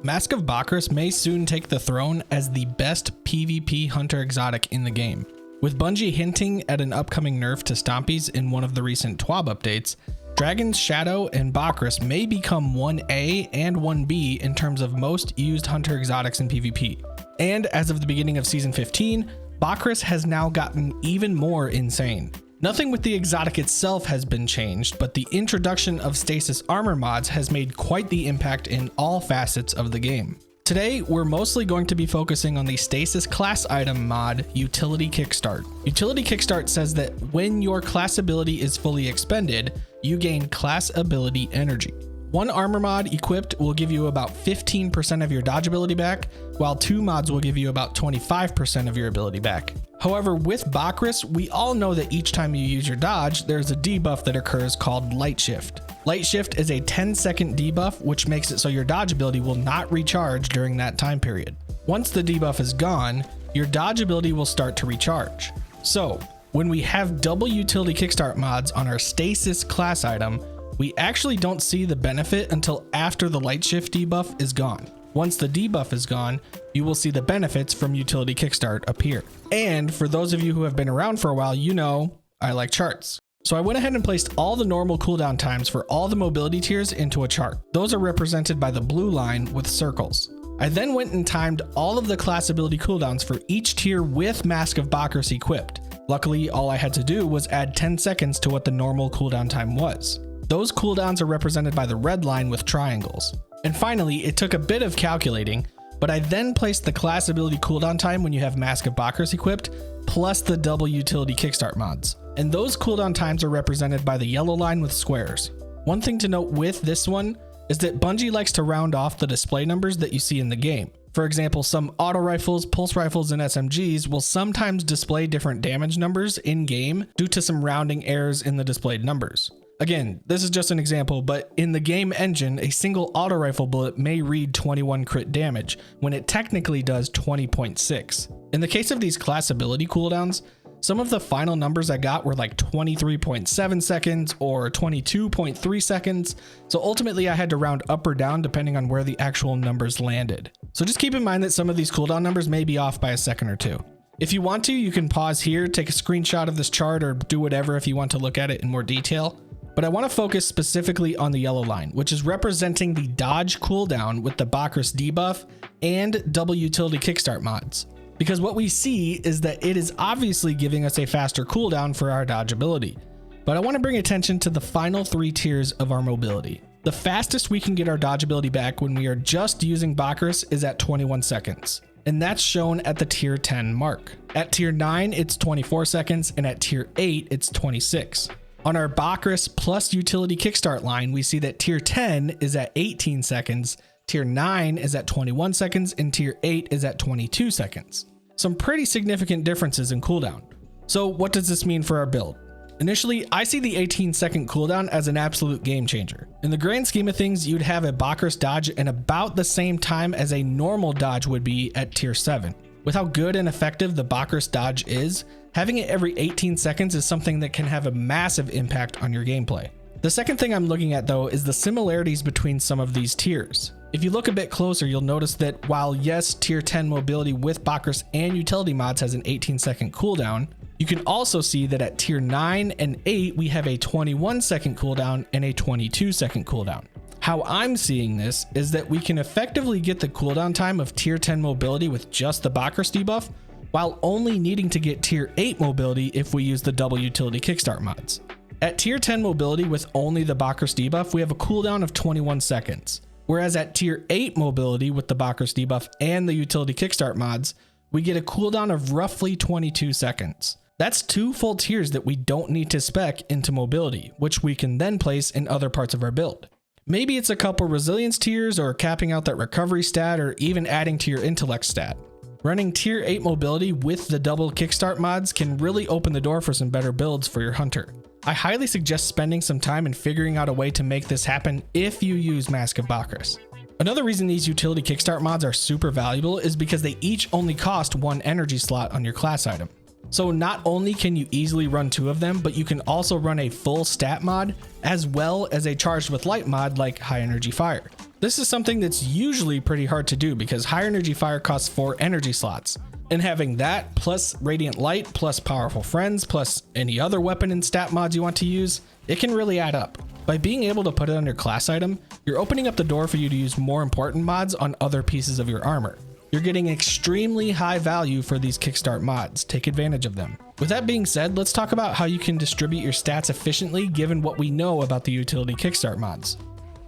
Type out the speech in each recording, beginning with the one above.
Mask of Bakris may soon take the throne as the best PvP hunter exotic in the game. With Bungie hinting at an upcoming nerf to Stompies in one of the recent TWAB updates, Dragon's Shadow and Bakris may become 1A and 1B in terms of most used hunter exotics in PvP. And as of the beginning of Season 15, Bakris has now gotten even more insane. Nothing with the exotic itself has been changed, but the introduction of Stasis armor mods has made quite the impact in all facets of the game. Today, we're mostly going to be focusing on the Stasis class item mod, Utility Kickstart. Utility Kickstart says that when your class ability is fully expended, you gain class ability energy. One armor mod equipped will give you about 15% of your dodge ability back, while 2 mods will give you about 25% of your ability back. However, with Bakris, we all know that each time you use your dodge, there's a debuff that occurs called Light Shift. Light Shift is a 10-second debuff, which makes it so your dodge ability will not recharge during that time period. Once the debuff is gone, your dodge ability will start to recharge. So, when we have double Utility Kickstart mods on our Stasis class item, we actually don't see the benefit until after the Light Shift debuff is gone. Once the debuff is gone, you will see the benefits from Utility Kickstart appear. And for those of you who have been around for a while, you know I like charts. So I went ahead and placed all the normal cooldown times for all the mobility tiers into a chart. Those are represented by the blue line with circles. I then went and timed all of the class ability cooldowns for each tier with Mask of Bakris equipped. Luckily, all I had to do was add 10 seconds to what the normal cooldown time was. Those cooldowns are represented by the red line with triangles. And finally, it took a bit of calculating, but I then placed the class ability cooldown time when you have Mask of Bakris equipped, plus the double Utility Kickstart mods. And those cooldown times are represented by the yellow line with squares. One thing to note with this one is that Bungie likes to round off the display numbers that you see in the game. For example, some auto rifles, pulse rifles, and SMGs will sometimes display different damage numbers in game due to some rounding errors in the displayed numbers. Again, this is just an example, but in the game engine, a single auto rifle bullet may read 21 crit damage when it technically does 20.6. In the case of these class ability cooldowns, some of the final numbers I got were like 23.7 seconds or 22.3 seconds. So ultimately I had to round up or down depending on where the actual numbers landed. So just keep in mind that some of these cooldown numbers may be off by a second or two. If you want to, you can pause here, take a screenshot of this chart, or do whatever if you want to look at it in more detail. But I want to focus specifically on the yellow line, which is representing the dodge cooldown with the Bakris debuff and double Utility Kickstart mods. Because what we see is that it is obviously giving us a faster cooldown for our dodge ability. But I want to bring attention to the final 3 tiers of our mobility. The fastest we can get our dodge ability back when we are just using Bakris is at 21 seconds. And that's shown at the tier 10 mark. At tier 9, it's 24 seconds, and at tier 8, it's 26. On our Bakris plus Utility Kickstart line, we see that tier 10 is at 18 seconds, tier 9 is at 21 seconds, and tier 8 is at 22 seconds. Some pretty significant differences in cooldown. So what does this mean for our build? Initially, I see the 18-second cooldown as an absolute game changer. In the grand scheme of things, you'd have a Bakris dodge in about the same time as a normal dodge would be at tier 7. With how good and effective the Bakris dodge is, having it every 18 seconds is something that can have a massive impact on your gameplay. The second thing I'm looking at though is the similarities between some of these tiers. If you look a bit closer, you'll notice that while yes, tier 10 mobility with Bakris and utility mods has an 18-second cooldown, you can also see that at tier 9 and 8, we have a 21-second cooldown and a 22-second cooldown. How I'm seeing this is that we can effectively get the cooldown time of tier 10 mobility with just the Bakris debuff, while only needing to get tier 8 mobility if we use the double Utility Kickstart mods. At tier 10 mobility with only the Bakris debuff, we have a cooldown of 21 seconds. Whereas at tier 8 mobility with the Bakris debuff and the Utility Kickstart mods, we get a cooldown of roughly 22 seconds. That's 2 full tiers that we don't need to spec into mobility, which we can then place in other parts of our build. Maybe it's a couple resilience tiers or capping out that recovery stat or even adding to your intellect stat. Running tier 8 mobility with the double kickstart mods can really open the door for some better builds for your hunter. I highly suggest spending some time and figuring out a way to make this happen if you use Mask of Bakris. Another reason these utility kickstart mods are super valuable is because they each only cost 1 energy slot on your class item. So not only can you easily run 2 of them, but you can also run a full stat mod as well as a charged with light mod like high energy fire. This is something that's usually pretty hard to do because higher energy fire costs 4 energy slots. And having that plus radiant light plus powerful friends plus any other weapon and stat mods you want to use, it can really add up. By being able to put it on your class item, you're opening up the door for you to use more important mods on other pieces of your armor. You're getting extremely high value for these Kickstart mods. Take advantage of them. With that being said, let's talk about how you can distribute your stats efficiently given what we know about the Utility Kickstart mods.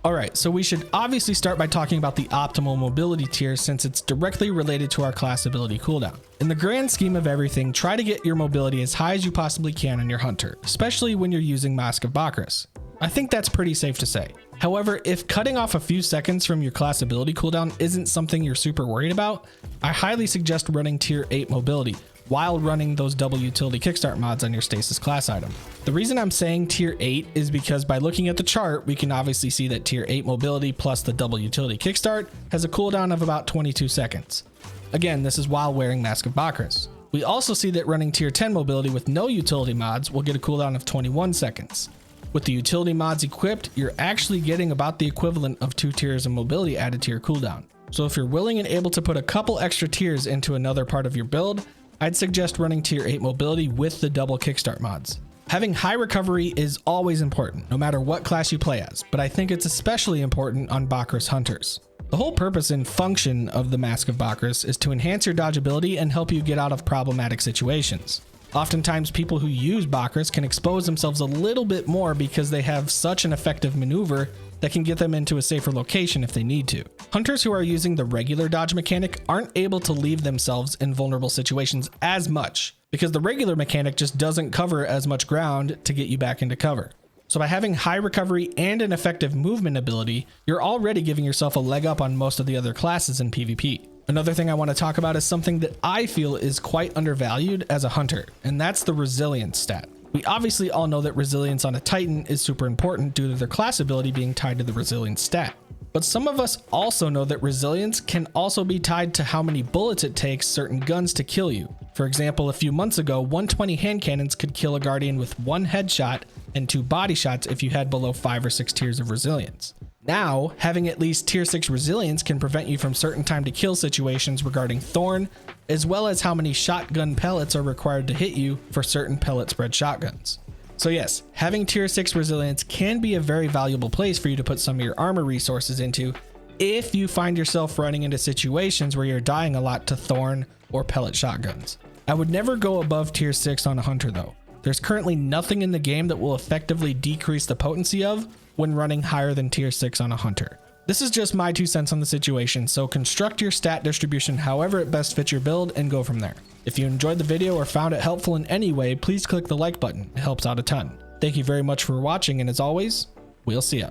Alright, so we should obviously start by talking about the optimal mobility tier since it's directly related to our class ability cooldown. In the grand scheme of everything, try to get your mobility as high as you possibly can on your hunter, especially when you're using Mask of Bakris. I think that's pretty safe to say. However, if cutting off a few seconds from your class ability cooldown isn't something you're super worried about, I highly suggest running tier 8 mobility while running those double utility kickstart mods on your Stasis class item. The reason I'm saying tier 8 is because by looking at the chart, we can obviously see that tier 8 mobility plus the double utility kickstart has a cooldown of about 22 seconds. Again, this is while wearing Mask of Bakris. We also see that running tier 10 mobility with no utility mods will get a cooldown of 21 seconds. With the utility mods equipped, you're actually getting about the equivalent of 2 tiers of mobility added to your cooldown. So if you're willing and able to put a couple extra tiers into another part of your build, I'd suggest running tier 8 mobility with the double kickstart mods. Having high recovery is always important, no matter what class you play as, but I think it's especially important on Bakris hunters. The whole purpose and function of the Mask of Bakris is to enhance your dodgeability and help you get out of problematic situations. Oftentimes, people who use Bakris can expose themselves a little bit more because they have such an effective maneuver that can get them into a safer location if they need to. Hunters who are using the regular dodge mechanic aren't able to leave themselves in vulnerable situations as much because the regular mechanic just doesn't cover as much ground to get you back into cover. So by having high recovery and an effective movement ability, you're already giving yourself a leg up on most of the other classes in PvP. Another thing I want to talk about is something that I feel is quite undervalued as a hunter, and that's the resilience stat. We obviously all know that resilience on a Titan is super important due to their class ability being tied to the resilience stat. But some of us also know that resilience can also be tied to how many bullets it takes certain guns to kill you. For example, a few months ago, 120 hand cannons could kill a guardian with 1 headshot and 2 body shots if you had below 5 or 6 tiers of resilience. Now, having at least tier 6 resilience can prevent you from certain time to kill situations regarding Thorn, as well as how many shotgun pellets are required to hit you for certain pellet spread shotguns. So yes, having tier 6 resilience can be a very valuable place for you to put some of your armor resources into if you find yourself running into situations where you're dying a lot to Thorn or pellet shotguns. I would never go above tier 6 on a hunter though. There's currently nothing in the game that will effectively decrease the potency of when running higher than tier 6 on a hunter. This is just my 2 cents on the situation, so construct your stat distribution however it best fits your build and go from there. If you enjoyed the video or found it helpful in any way, please click the like button, it helps out a ton. Thank you very much for watching, and as always, we'll see ya.